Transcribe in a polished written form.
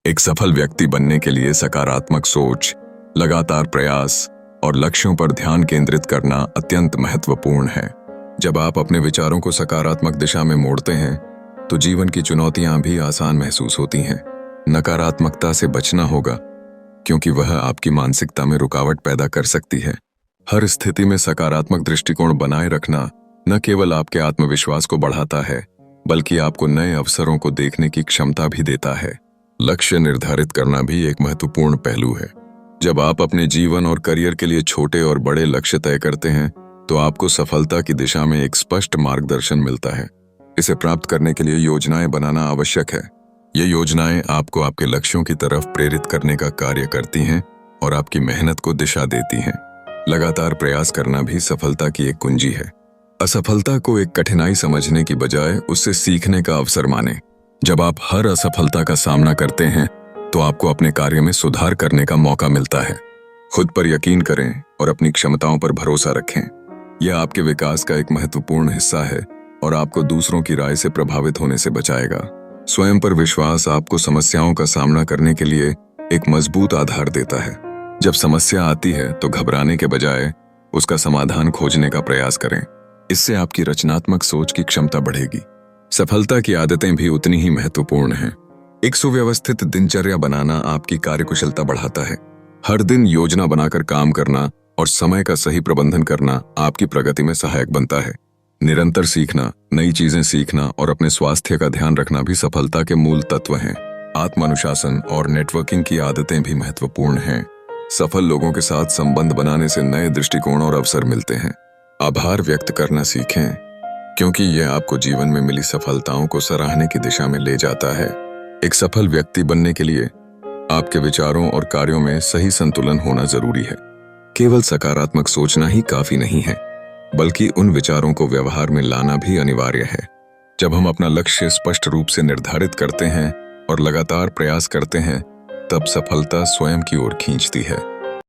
एक सफल व्यक्ति बनने के लिए सकारात्मक सोच, लगातार प्रयास और लक्ष्यों पर ध्यान केंद्रित करना अत्यंत महत्वपूर्ण है। जब आप अपने विचारों को सकारात्मक दिशा में मोड़ते हैं, तो जीवन की चुनौतियां भी आसान महसूस होती हैं। नकारात्मकता से बचना होगा, क्योंकि वह आपकी मानसिकता में रुकावट पैदा कर सकती है। हर स्थिति में सकारात्मक दृष्टिकोण बनाए रखना न केवल आपके आत्मविश्वास को बढ़ाता है, बल्कि आपको नए अवसरों को देखने की क्षमता भी देता है। लक्ष्य निर्धारित करना भी एक महत्वपूर्ण पहलू है। जब आप अपने जीवन और करियर के लिए छोटे और बड़े लक्ष्य तय करते हैं, तो आपको सफलता की दिशा में एक स्पष्ट मार्गदर्शन मिलता है। इसे प्राप्त करने के लिए योजनाएं बनाना आवश्यक है। ये योजनाएं आपको आपके लक्ष्यों की तरफ प्रेरित करने का कार्य करती हैं और आपकी मेहनत को दिशा देती हैं। लगातार प्रयास करना भी सफलता की एक कुंजी है। असफलता को एक कठिनाई समझने की बजाय उससे सीखने का अवसर मानें। जब आप हर असफलता का सामना करते हैं, तो आपको अपने कार्य में सुधार करने का मौका मिलता है। खुद पर यकीन करें और अपनी क्षमताओं पर भरोसा रखें। यह आपके विकास का एक महत्वपूर्ण हिस्सा है और आपको दूसरों की राय से प्रभावित होने से बचाएगा। स्वयं पर विश्वास आपको समस्याओं का सामना करने के लिए एक मजबूत आधार देता है। जब समस्या आती है, तो घबराने के बजाय उसका समाधान खोजने का प्रयास करें। इससे आपकी रचनात्मक सोच की क्षमता बढ़ेगी। सफलता की आदतें भी उतनी ही महत्वपूर्ण हैं। एक सुव्यवस्थित दिनचर्या बनाना आपकी कार्यकुशलता बढ़ाता है। हर दिन योजना बनाकर काम करना और समय का सही प्रबंधन करना आपकी प्रगति में सहायक बनता है। निरंतर सीखना, नई चीजें सीखना और अपने स्वास्थ्य का ध्यान रखना भी सफलता के मूल तत्व हैं। आत्मानुशासन और नेटवर्किंग की आदतें भी महत्वपूर्ण हैं। सफल लोगों के साथ संबंध बनाने से नए दृष्टिकोण और अवसर मिलते हैं। आभार व्यक्त करना सीखें, क्योंकि यह आपको जीवन में मिली सफलताओं को सराहने की दिशा में ले जाता है। एक सफल व्यक्ति बनने के लिए आपके विचारों और कार्यों में सही संतुलन होना जरूरी है। केवल सकारात्मक सोचना ही काफी नहीं है, बल्कि उन विचारों को व्यवहार में लाना भी अनिवार्य है। जब हम अपना लक्ष्य स्पष्ट रूप से निर्धारित करते हैं और लगातार प्रयास करते हैं, तब सफलता स्वयं की ओर खींचती है।